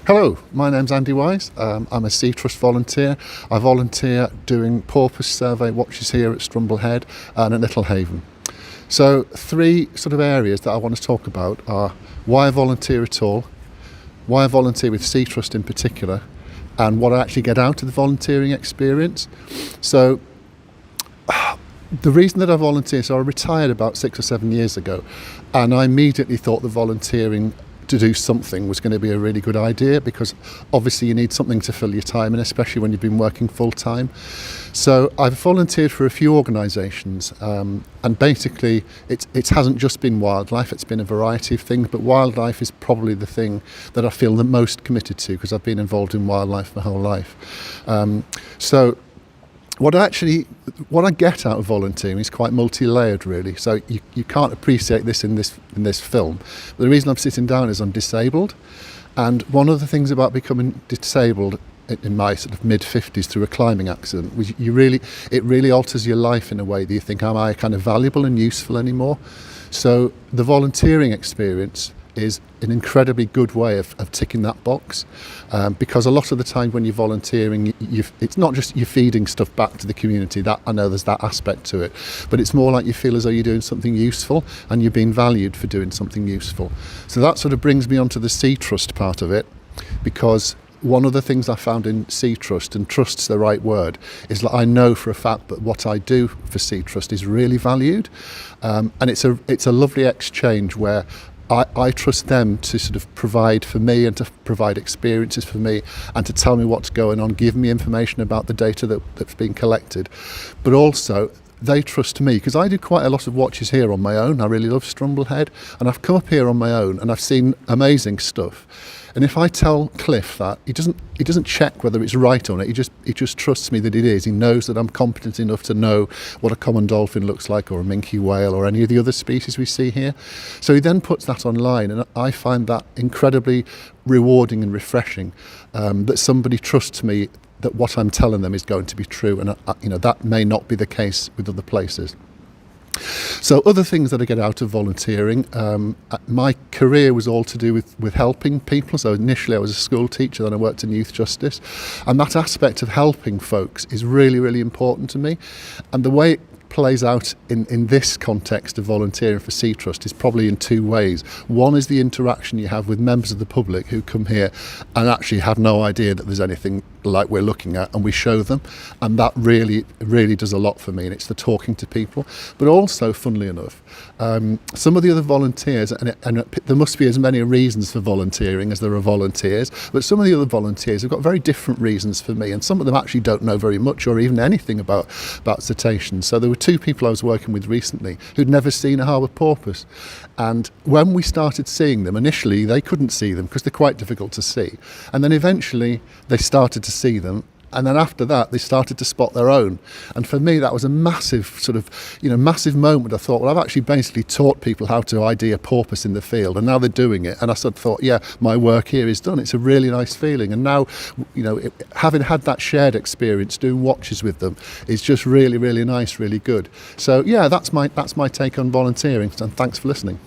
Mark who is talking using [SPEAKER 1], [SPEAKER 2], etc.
[SPEAKER 1] Hello, my name's Andy Wise. I'm a Sea Trust volunteer. I volunteer doing porpoise survey watches here at Strumble Head and at Little Haven. So three sort of areas that I want to talk about are why I volunteer at all, why I volunteer with Sea Trust in particular, and what I actually get out of the volunteering experience. So the reason that I volunteer, so I retired about 6 or 7 years ago, and I immediately thought that volunteering to do something was going to be a really good idea, because obviously you need something to fill your time, and especially when you've been working full time. So I've volunteered for a few organisations, and basically it hasn't just been wildlife, it's been a variety of things, but wildlife is probably the thing that I feel the most committed to, because I've been involved in wildlife my whole life. So what I get out of volunteering is quite multi-layered, really. So you can't appreciate this in this film. But the reason I'm sitting down is I'm disabled, and one of the things about becoming disabled in my sort of mid-50s through a climbing accident was it really alters your life in a way that you think, am I kind of valuable and useful anymore? So the volunteering experience is an incredibly good way of ticking that box, because a lot of the time when you're volunteering, it's not just you're feeding stuff back to the community. That I know there's that aspect to it, but it's more like you feel as though you're doing something useful and you're being valued for doing something useful. So that sort of brings me onto the Sea Trust part of it, because one of the things I found in Sea Trust, and trust's the right word, is that I know for a fact that what I do for Sea Trust is really valued, and it's a lovely exchange where I trust them to sort of provide for me and to provide experiences for me and to tell me what's going on, give me information about the data that's been collected. But also they trust me, because I do quite a lot of watches here on my own. I really love Strumble Head, and I've come up here on my own and I've seen amazing stuff. And if I tell Cliff that, he doesn't check whether it's right or not. He just trusts me that it is. He knows that I'm competent enough to know what a common dolphin looks like, or a minke whale, or any of the other species we see here. So he then puts that online, and I find that incredibly rewarding and refreshing, that somebody trusts me that what I'm telling them is going to be true, and that may not be the case with other places. So other things that I get out of volunteering, my career was all to do with helping people. So initially I was a school teacher, then I worked in youth justice, and that aspect of helping folks is really, really important to me. And the way it plays out in this context of volunteering for Sea Trust is probably in two ways. One is the interaction you have with members of the public who come here and actually have no idea that there's anything like we're looking at, and we show them, and that really does a lot for me, and it's the talking to people. But also, funnily enough, some of the other volunteers, and there must be as many reasons for volunteering as there are volunteers, but some of the other volunteers have got very different reasons for me, and some of them actually don't know very much or even anything about cetaceans. So there were two people I was working with recently who'd never seen a harbour porpoise, and when we started seeing them, initially they couldn't see them because they're quite difficult to see, and then eventually they started to see them, and then after that they started to spot their own. And for me that was a massive sort of massive moment. I thought, well, I've actually basically taught people how to ID a porpoise in the field, and now they're doing it, and I sort of thought, yeah, my work here is done. It's a really nice feeling, and now having had that shared experience doing watches with them is just really, really nice, really good. So yeah, that's my take on volunteering, and thanks for listening.